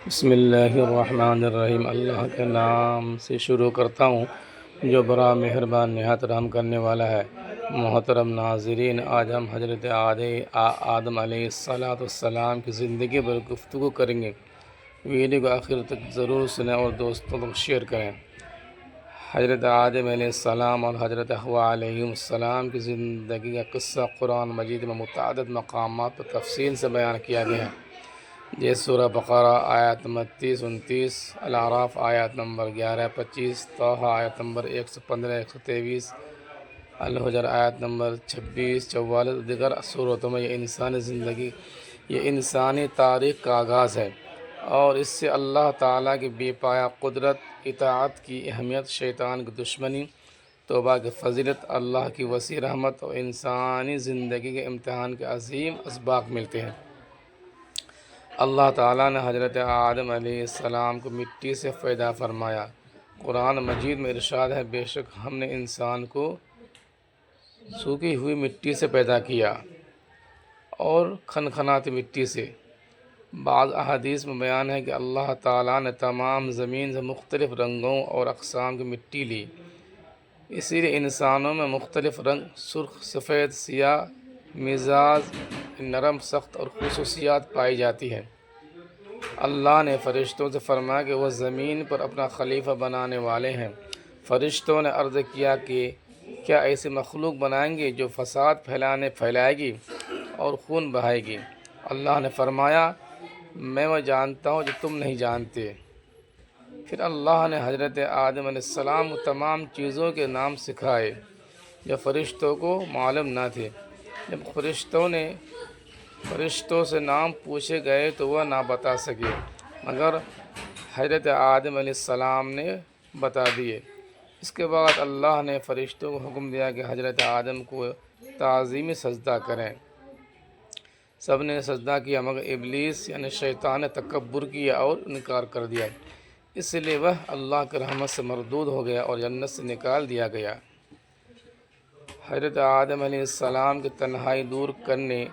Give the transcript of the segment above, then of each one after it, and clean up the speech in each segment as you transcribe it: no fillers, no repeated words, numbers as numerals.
بسم اللہ الرحمن الرحیم۔ اللہ کے نام سے شروع کرتا ہوں جو بڑا مہربان نہایت رحم کرنے والا ہے۔ محترم ناظرین، آج ہم حضرت آدم علیہ السلام کی زندگی پر گفتگو کریں گے۔ ویڈیو کو آخر تک ضرور سنیں اور دوستوں تک شیئر کریں۔ حضرت آدم علیہ السلام اور حضرت حوا علیہ السلام کی زندگی کا قصہ قرآن مجید میں متعدد مقامات پر تفصیل سے بیان کیا گیا ہے، جیسے سورہ بقرہ آیت نمبر 30-29، الاعراف آیت نمبر 11-25، طٰہٰ آیت نمبر 115-123، الحجر آیت نمبر 26-44۔ دیگر صورتوں میں یہ انسانی تاریخ کا آغاز ہے، اور اس سے اللہ تعالیٰ کی بے پایہ قدرت، اطاعت کی اہمیت، شیطان کی دشمنی، توبہ کی فضیلت، اللہ کی وسیع رحمت اور انسانی زندگی کے امتحان کے عظیم اسباق ملتے ہیں۔ اللہ تعالیٰ نے حضرت آدم علیہ السلام کو مٹی سے پیدا فرمایا۔ قرآن مجید میں ارشاد ہے، بے شک ہم نے انسان کو سوکھی ہوئی مٹی سے پیدا کیا اور کھنکھناتی مٹی سے۔ بعض احادیث میں بیان ہے کہ اللہ تعالیٰ نے تمام زمین سے مختلف رنگوں اور اقسام کی مٹی لی، اسی لیے انسانوں میں مختلف رنگ، سرخ، سفید، سیاہ، مزاج نرم، سخت اور خصوصیات پائی جاتی ہیں۔ اللہ نے فرشتوں سے فرمایا کہ وہ زمین پر اپنا خلیفہ بنانے والے ہیں۔ فرشتوں نے عرض کیا کہ کیا ایسی مخلوق بنائیں گے جو فساد پھیلائے گی اور خون بہائے گی؟ اللہ نے فرمایا، میں وہ جانتا ہوں جو تم نہیں جانتے۔ پھر اللہ نے حضرت آدم علیہ السلام کو تمام چیزوں کے نام سکھائے جو فرشتوں کو معلوم نہ تھے۔ جب فرشتوں سے نام پوچھے گئے تو وہ نہ بتا سکے، مگر حضرت آدم علیہ السلام نے بتا دیے۔ اس کے بعد اللہ نے فرشتوں کو حکم دیا کہ حضرت آدم کو تعظیمی سجدہ کریں۔ سب نے سجدہ کیا مگر ابلیس یعنی شیطان نے تکبر کیا اور انکار کر دیا، اس لیے وہ اللہ کی رحمت سے مردود ہو گیا اور جنت سے نکال دیا گیا۔ حضرت آدم علیہ السلام کی تنہائی دور کرنے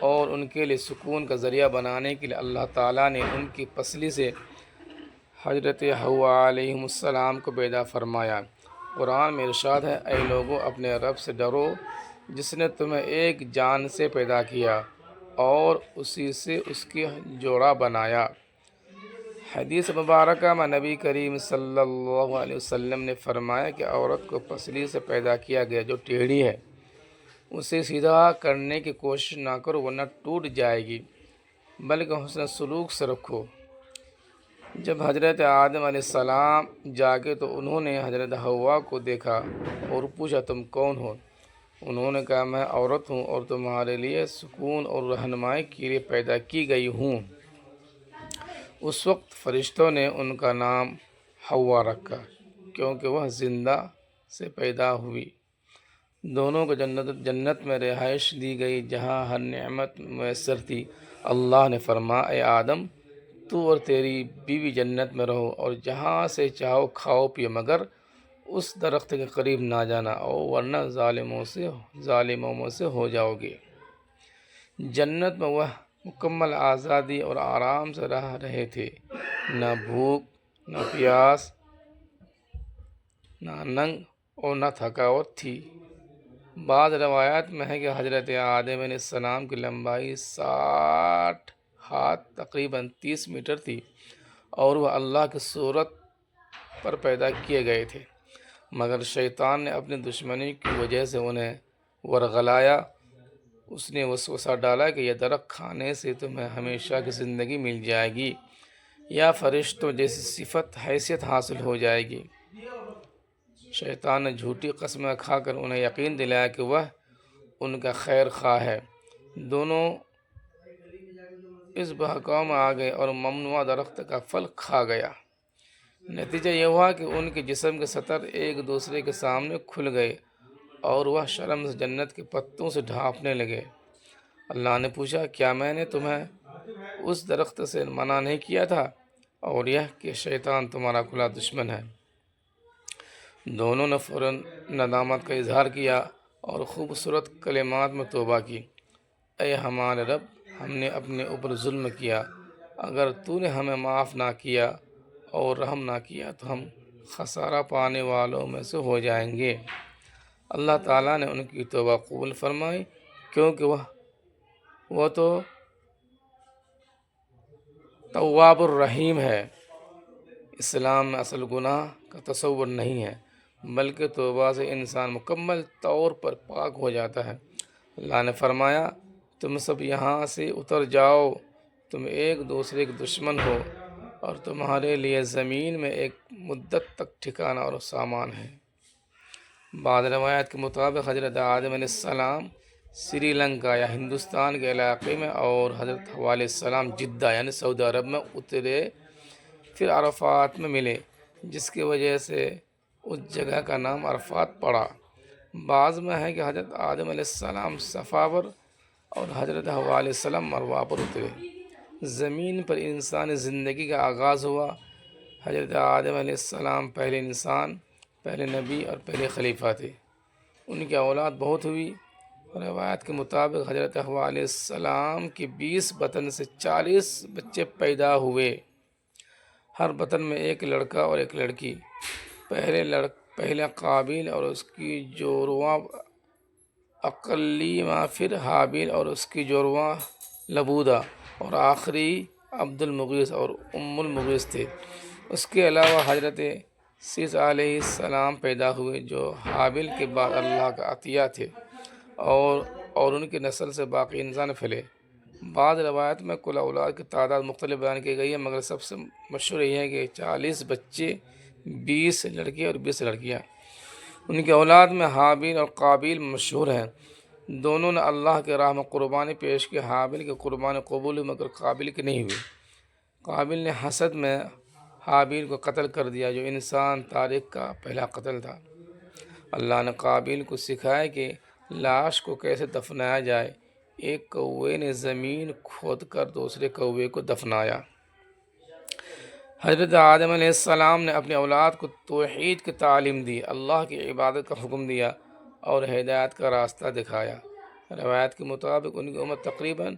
اور ان کے لیے سکون کا ذریعہ بنانے کے لیے اللہ تعالیٰ نے ان کی پسلی سے حضرت حوا علیہ السلام کو پیدا فرمایا۔ قرآن میں ارشاد ہے، اے لوگو اپنے رب سے ڈرو جس نے تمہیں ایک جان سے پیدا کیا اور اسی سے اس کی جوڑا بنایا۔ حدیث مبارکہ میں نبی کریم صلی اللہ علیہ وسلم نے فرمایا کہ عورت کو پسلی سے پیدا کیا گیا جو ٹیڑھی ہے، اسے سیدھا کرنے کی کوشش نہ کرو ورنہ ٹوٹ جائے گی، بلکہ حسن سلوک سے رکھو۔ جب حضرت آدم علیہ السلام جاگے تو انہوں نے حضرت حوا کو دیکھا اور پوچھا، تم کون ہو؟ انہوں نے کہا، میں عورت ہوں اور تمہارے لیے سکون اور رہنمائی کے لیے پیدا کی گئی ہوں۔ اس وقت فرشتوں نے ان کا نام حوا رکھا کیونکہ وہ زندہ سے پیدا ہوئی۔ دونوں کو جنت میں رہائش دی گئی جہاں ہر نعمت میسر تھی۔ اللہ نے فرمایا، اے آدم تو اور تیری بیوی جنت میں رہو اور جہاں سے چاہو کھاؤ پیو، مگر اس درخت کے قریب نہ جانا ورنہ ظالموں میں سے ہو جاؤ گے۔ جنت میں وہ مکمل آزادی اور آرام سے رہ رہے تھے، نہ بھوک، نہ پیاس، نہ ننگ اور نہ تھکاوٹ تھی۔ بعض روایات میں ہے کہ حضرت آدم علیہ السلام کی لمبائی 60 ہاتھ تقریباً 30 میٹر تھی اور وہ اللہ کی صورت پر پیدا کیے گئے تھے، مگر شیطان نے اپنی دشمنی کی وجہ سے انہیں ورغلایا۔ اس نے وسوسہ ڈالا کہ یہ درخت کھانے سے تمہیں ہمیشہ کی زندگی مل جائے گی یا فرشتوں جیسی صفت حیثیت حاصل ہو جائے گی۔ شیطان نے جھوٹی قسمیں کھا کر انہیں یقین دلایا کہ وہ ان کا خیر خواہ ہے۔ دونوں اس بہکاؤ میں آ گئے اور ممنوعہ درخت کا پھل کھا گیا۔ نتیجہ یہ ہوا کہ ان کے جسم کے سطر ایک دوسرے کے سامنے کھل گئے اور وہ شرم سے جنت کے پتوں سے ڈھانپنے لگے۔ اللہ نے پوچھا، کیا میں نے تمہیں اس درخت سے منع نہیں کیا تھا؟ اور یہ کہ شیطان تمہارا کھلا دشمن ہے۔ دونوں نے فوراً ندامت کا اظہار کیا اور خوبصورت کلمات میں توبہ کی، اے ہمارے رب، ہم نے اپنے اوپر ظلم کیا، اگر تو نے ہمیں معاف نہ کیا اور رحم نہ کیا تو ہم خسارہ پانے والوں میں سے ہو جائیں گے۔ اللہ تعالیٰ نے ان کی توبہ قبول فرمائی، کیونکہ وہ تو تواب الرحیم ہے۔ اسلام میں اصل گناہ کا تصور نہیں ہے، بلکہ توبہ سے انسان مکمل طور پر پاک ہو جاتا ہے۔ اللہ نے فرمایا، تم سب یہاں سے اتر جاؤ، تم ایک دوسرے کے دشمن ہو اور تمہارے لیے زمین میں ایک مدت تک ٹھکانہ اور سامان ہے۔ بعض روایات کے مطابق حضرت آدم علیہ السلام سری لنکا یا ہندوستان کے علاقے میں اور حضرت حوا علیہ السلام جدہ یعنی سعودی عرب میں اترے، پھر عرفات میں ملے، جس کی وجہ سے اس جگہ کا نام عرفات پڑا۔ بعض میں ہے کہ حضرت آدم علیہ السلام صفا پر اور حضرت حوا علیہ السلام مروہ پر اترے۔ زمین پر انسانی زندگی کا آغاز ہوا۔ حضرت آدم علیہ السلام پہلے انسان، پہلے نبی اور پہلے خلیفہ تھے۔ ان کی اولاد بہت ہوئی۔ روایت کے مطابق حضرت حوا علیہ السلام کی 20 بطن سے 40 بچے پیدا ہوئے، ہر بطن میں ایک لڑکا اور ایک لڑکی۔ پہلے قابیل اور اس کی جوڑواں اقلیمہ، پھر حابیل اور اس کی جوڑواں لبودہ، اور آخری عبد المغیث اور ام المغیث تھے۔ اس کے علاوہ حضرت سیس علیہ السلام پیدا ہوئے، جو حابیل کے بعد اللہ کا عطیہ تھے، اور ان کی نسل سے باقی انسان پھیلے۔ بعض روایت میں کل اولاد کی تعداد مختلف بیان کی گئی ہے، مگر سب سے مشہور یہ ہے کہ 40 بچے، 20 لڑکے اور 20 لڑکیاں۔ ان کی اولاد میں حابیل اور قابیل مشہور ہیں۔ دونوں نے اللہ کے راہ میں قربانی پیش کی۔ حابیل کی قربانی قبول ہوئی، مگر قابیل کی نہیں ہوئی۔ قابیل نے حسد میں حابیل کو قتل کر دیا، جو انسان تاریخ کا پہلا قتل تھا۔ اللہ نے قابیل کو سکھایا کہ لاش کو کیسے دفنایا جائے۔ ایک کوے نے زمین کھود کر دوسرے کوے کو دفنایا۔ حضرت آدم علیہ السلام نے اپنی اولاد کو توحید کی تعلیم دی، اللہ کی عبادت کا حکم دیا اور ہدایت کا راستہ دکھایا۔ روایت کے مطابق ان کی عمر تقریباً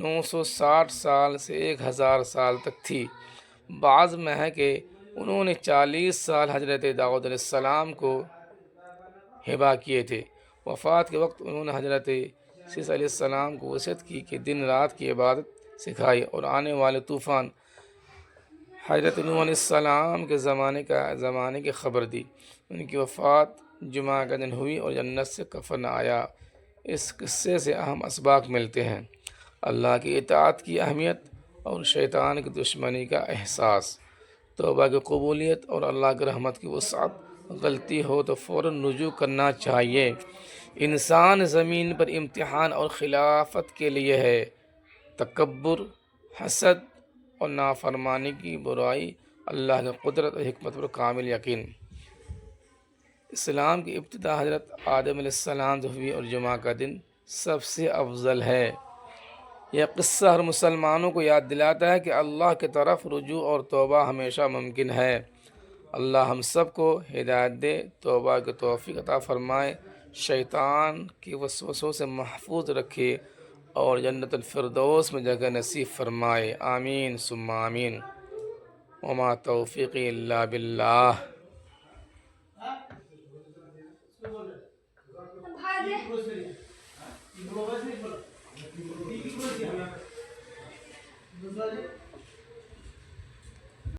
960 سال سے 1000 سال تک تھی۔ بعض میں ہے کہ انہوں نے 40 سال حضرت داؤد علیہ السلام کو ہبہ کیے تھے۔ وفات کے وقت انہوں نے حضرت سیس علیہ السلام کو وصیت کی کہ دن رات کی عبادت سکھائی اور آنے والے طوفان حضرت نوح علیہ السلام کے زمانے کی خبر دی۔ ان کی وفات جمعہ کا دن ہوئی اور جنت سے کفن آیا۔ اس قصے سے اہم اسباق ملتے ہیں: اللہ کی اطاعت کی اہمیت اور شیطان کی دشمنی کا احساس، توبہ کی قبولیت اور اللہ کی رحمت کی وسعت۔ غلطی ہو تو فوراً رجوع کرنا چاہیے۔ انسان زمین پر امتحان اور خلافت کے لیے ہے۔ تکبر، حسد اور نافرمانی کی برائی، اللہ کی قدرت اور حکمت پر کامل یقین۔ اسلام کی ابتدا حضرت آدم علیہ السلام سے ہوئی اور جمعہ کا دن سب سے افضل ہے۔ یہ قصہ ہر مسلمانوں کو یاد دلاتا ہے کہ اللہ کی طرف رجوع اور توبہ ہمیشہ ممکن ہے۔ اللہ ہم سب کو ہدایت دے، توبہ کی توفیق عطا فرمائے، شیطان کے وسوسوں سے محفوظ رکھے اور جنت الفردوس میں جگہ نصیب فرمائے۔ آمین ثم آمین۔ وما توفیقی الا باللہ۔